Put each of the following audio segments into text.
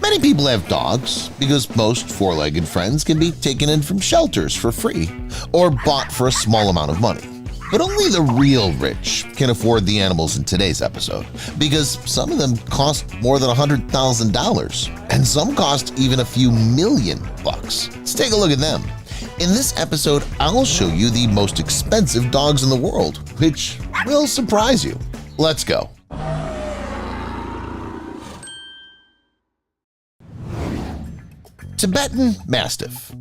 Many people have dogs because most four-legged friends can be taken in from shelters for free or bought for a small amount of money. But only the real rich can afford the animals in today's episode because some of them cost more than $100,000 and some cost even a few million bucks. Let's take a look at them. In this episode, I'll show you the most expensive dogs in the world, which will surprise you. Let's go. Tibetan Mastiff.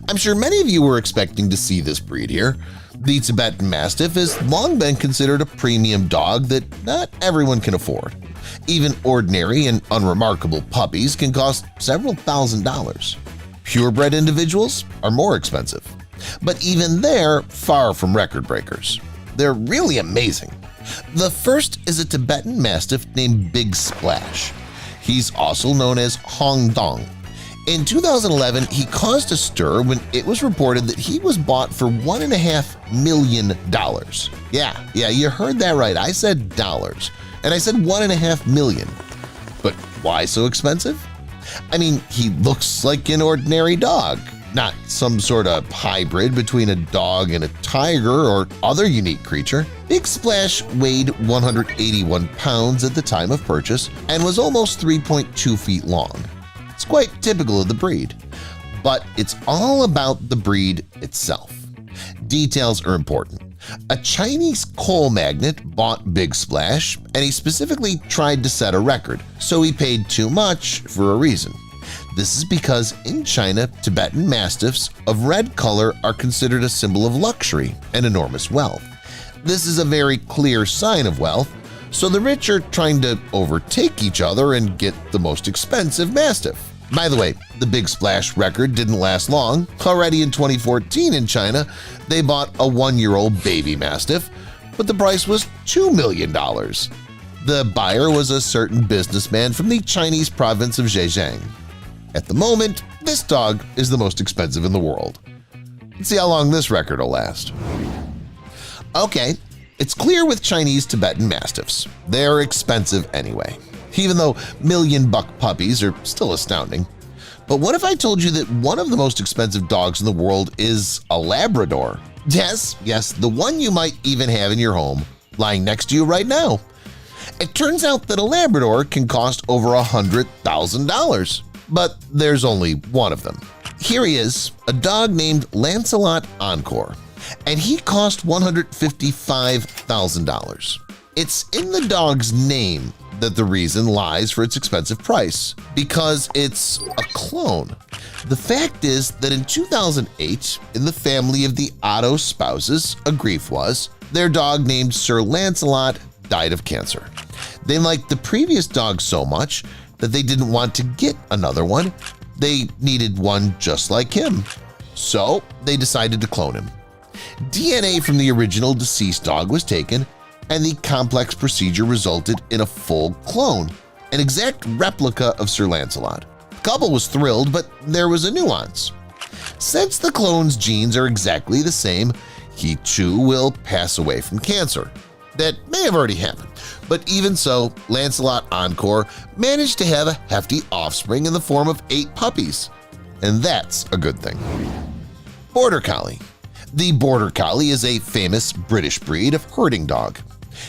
I'm sure many of you were expecting to see this breed here. The Tibetan Mastiff has long been considered a premium dog that not everyone can afford. Even ordinary and unremarkable puppies can cost several $1,000s. Purebred individuals are more expensive, but even they're far from record breakers. They're really amazing. The first is a Tibetan Mastiff named Big Splash. He's also known as Hong Dong. In 2011, he caused a stir when it was reported that he was bought for $1.5 million. Yeah, you heard that right. I said dollars, and I said $1.5 million. But why so expensive? I mean, he looks like an ordinary dog, not some sort of hybrid between a dog and a tiger or other unique creature. Big Splash weighed 181 pounds at the time of purchase and was almost 3.2 feet long. It's quite typical of the breed, but it's all about the breed itself. Details are important. A Chinese coal magnate bought Big Splash, and he specifically tried to set a record, so he paid too much for a reason. This is because in China, Tibetan Mastiffs of red color are considered a symbol of luxury and enormous wealth. This is a very clear sign of wealth, so the rich are trying to overtake each other and get the most expensive Mastiff. By the way, the Big Splash record didn't last long. Already in 2014 in China, they bought a one-year-old baby Mastiff, but the price was $2 million. The buyer was a certain businessman from the Chinese province of Zhejiang. At the moment, this dog is the most expensive in the world. Let's see how long this record will last. Okay, it's clear with Chinese Tibetan Mastiffs. They're expensive anyway, even though million-buck puppies are still astounding. But what if I told you that one of the most expensive dogs in the world is a Labrador? Yes, the one you might even have in your home, lying next to you right now. It turns out that a Labrador can cost over $100,000, but there's only one of them. Here he is, a dog named Lancelot Encore, and he cost $155,000. It's in the dog's name that the reason lies for its expensive price, because it's a clone. The fact is that in 2008, in the family of the Otto spouses, a grief was, their dog named Sir Lancelot died of cancer. They liked the previous dog so much that they didn't want to get another one. They needed one just like him. So they decided to clone him. DNA from the original deceased dog was taken, and the complex procedure resulted in a full clone, an exact replica of Sir Lancelot. The couple was thrilled, but there was a nuance. Since the clone's genes are exactly the same, he too will pass away from cancer. That may have already happened, but even so, Lancelot Encore managed to have a hefty offspring in the form of 8 puppies, and that's a good thing. Border Collie. The Border Collie is a famous British breed of herding dog.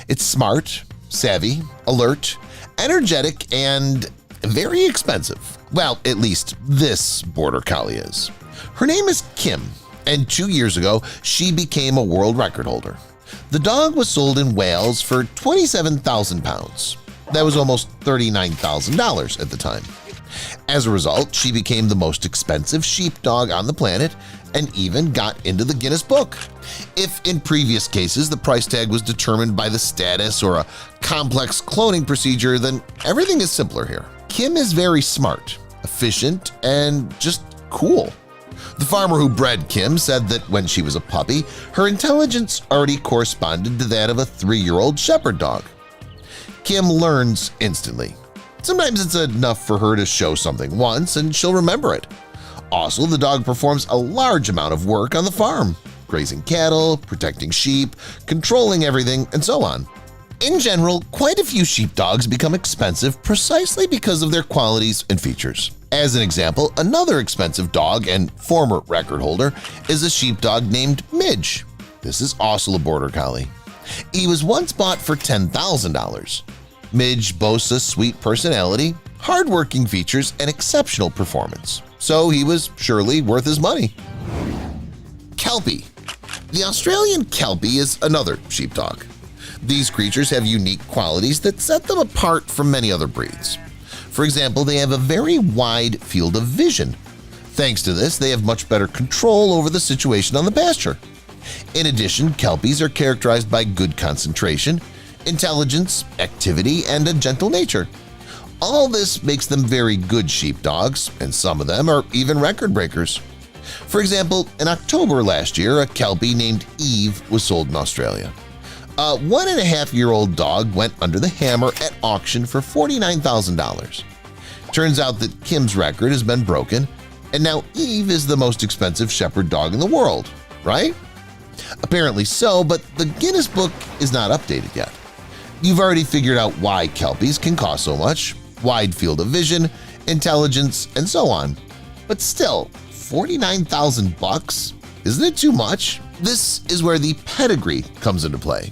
It's smart, savvy, alert, energetic, and very expensive. Well, at least this Border Collie is. Her name is Kim, and 2 years ago, she became a world record holder. The dog was sold in Wales for £27,000. That was almost $39,000 at the time. As a result, she became the most expensive sheepdog on the planet and even got into the Guinness Book. If in previous cases the price tag was determined by the status or a complex cloning procedure, then everything is simpler here. Kim is very smart, efficient, and just cool. The farmer who bred Kim said that when she was a puppy, her intelligence already corresponded to that of a 3-year-old shepherd dog. Kim learns instantly. Sometimes it's enough for her to show something once and she'll remember it. Also, the dog performs a large amount of work on the farm, grazing cattle, protecting sheep, controlling everything, and so on. In general, quite a few sheepdogs become expensive precisely because of their qualities and features. As an example, another expensive dog and former record holder is a sheepdog named Midge. This is also a border collie. He was once bought for $10,000. Midge boasts a sweet personality, hard-working features, and exceptional performance, so he was surely worth his money. Kelpie. The Australian Kelpie is another sheepdog. These creatures have unique qualities that set them apart from many other breeds. For example, they have a very wide field of vision. Thanks to this, they have much better control over the situation on the pasture. In addition, Kelpies are characterized by good concentration, intelligence, activity, and a gentle nature. All this makes them very good sheepdogs, and some of them are even record breakers. For example, in October last year, a Kelpie named Eve was sold in Australia. A 1.5-year-old dog went under the hammer at auction for $49,000. Turns out that Kim's record has been broken, and now Eve is the most expensive shepherd dog in the world, right? Apparently so, but the Guinness Book is not updated yet. You've already figured out why Kelpies can cost so much: wide field of vision, intelligence, and so on. But still, $49,000? Isn't it too much? This is where the pedigree comes into play.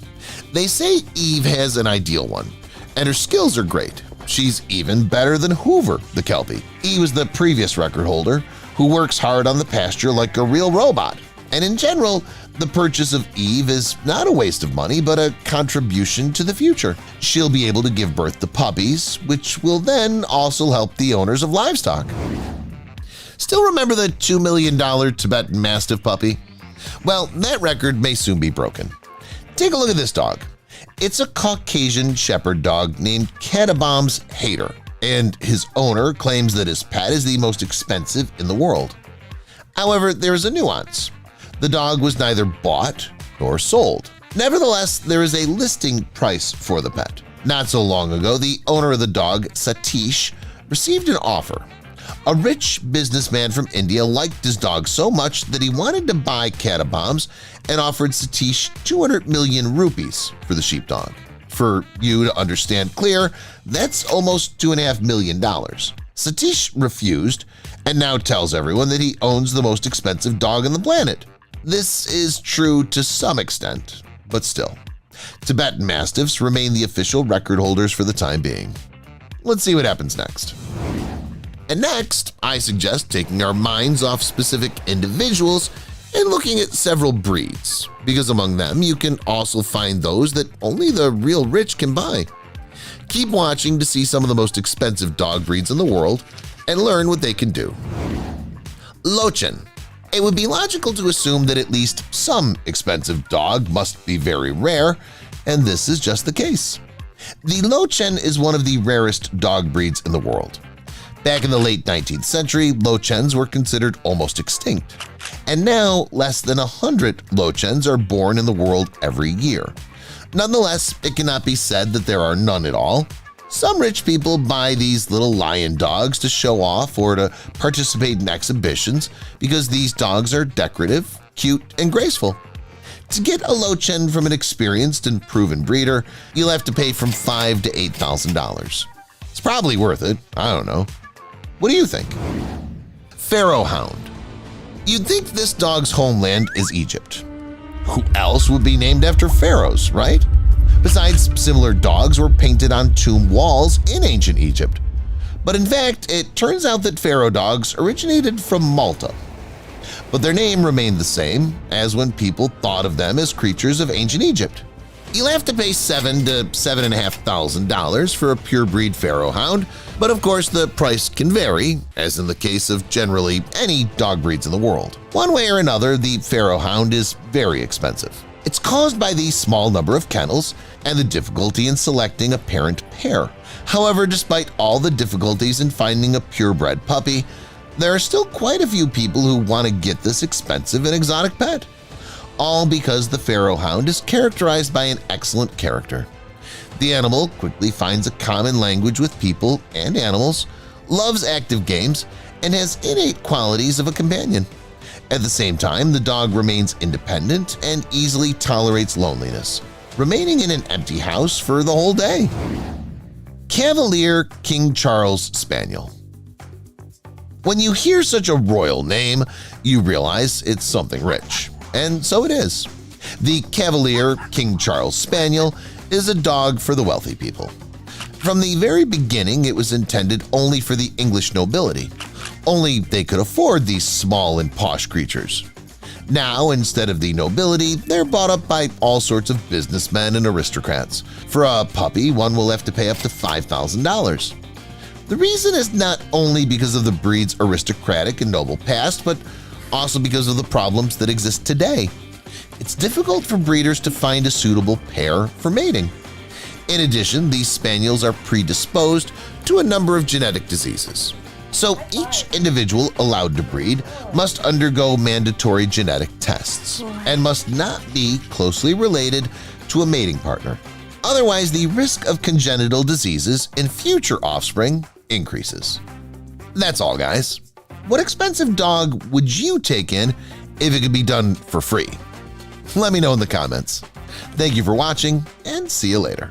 They say Eve has an ideal one, and her skills are great. She's even better than Hoover, the Kelpie. He was the previous record holder who works hard on the pasture like a real robot. And in general, the purchase of Eve is not a waste of money but a contribution to the future. She'll be able to give birth to puppies, which will then also help the owners of livestock. Still remember the $2 million Tibetan Mastiff puppy? Well, that record may soon be broken. Take a look at this dog. It's a Caucasian shepherd dog named Catabomb's Hater, and his owner claims that his pet is the most expensive in the world. However, there is a nuance. The dog was neither bought nor sold. Nevertheless, there is a listing price for the pet. Not so long ago, the owner of the dog, Satish, received an offer. A rich businessman from India liked his dog so much that he wanted to buy Catabombs and offered Satish 200 million rupees for the sheepdog. For you to understand clear, that's almost $2.5 million. Satish refused and now tells everyone that he owns the most expensive dog on the planet. This is true to some extent, but still. Tibetan Mastiffs remain the official record holders for the time being. Let's see what happens next. And next, I suggest taking our minds off specific individuals and looking at several breeds, because among them you can also find those that only the real rich can buy. Keep watching to see some of the most expensive dog breeds in the world and learn what they can do. Lochin. It would be logical to assume that at least some expensive dog must be very rare, and this is just the case. The Lochin is one of the rarest dog breeds in the world. Back in the late 19th century, Lochens were considered almost extinct, and now less than 100 Lochens are born in the world every year. Nonetheless, it cannot be said that there are none at all. Some rich people buy these little lion dogs to show off or to participate in exhibitions because these dogs are decorative, cute, and graceful. To get a Lochen from an experienced and proven breeder, you'll have to pay from $5,000 to $8,000. It's probably worth it, I don't know. What do you think? Pharaoh Hound. You'd think this dog's homeland is Egypt. Who else would be named after pharaohs, right? Besides, similar dogs were painted on tomb walls in ancient Egypt. But in fact, it turns out that pharaoh dogs originated from Malta. But their name remained the same as when people thought of them as creatures of ancient Egypt. You'll have to pay $7,000 to $7,500 for a pure-breed Pharaoh Hound, but of course the price can vary, as in the case of generally any dog breeds in the world. One way or another, the Pharaoh Hound is very expensive. It's caused by the small number of kennels and the difficulty in selecting a parent pair. However, despite all the difficulties in finding a purebred puppy, there are still quite a few people who want to get this expensive and exotic pet. All because the Pharaoh Hound is characterized by an excellent character. The animal quickly finds a common language with people and animals, loves active games, and has innate qualities of a companion. At the same time, the dog remains independent and easily tolerates loneliness. remaining in an empty house for the whole day. Cavalier King Charles Spaniel. When you hear such a royal name, you realize it's something rich. And so it is. The Cavalier King Charles Spaniel is a dog for the wealthy people. From the very beginning, it was intended only for the English nobility. Only they could afford these small and posh creatures. Now, instead of the nobility, they're bought up by all sorts of businessmen and aristocrats. For a puppy, one will have to pay up to $5,000. The reason is not only because of the breed's aristocratic and noble past, but also because of the problems that exist today. It's difficult for breeders to find a suitable pair for mating. In addition, these spaniels are predisposed to a number of genetic diseases. So each individual allowed to breed must undergo mandatory genetic tests and must not be closely related to a mating partner. Otherwise, the risk of congenital diseases in future offspring increases. That's all, guys. What expensive dog would you take in if it could be done for free? Let me know in the comments. Thank you for watching, and see you later.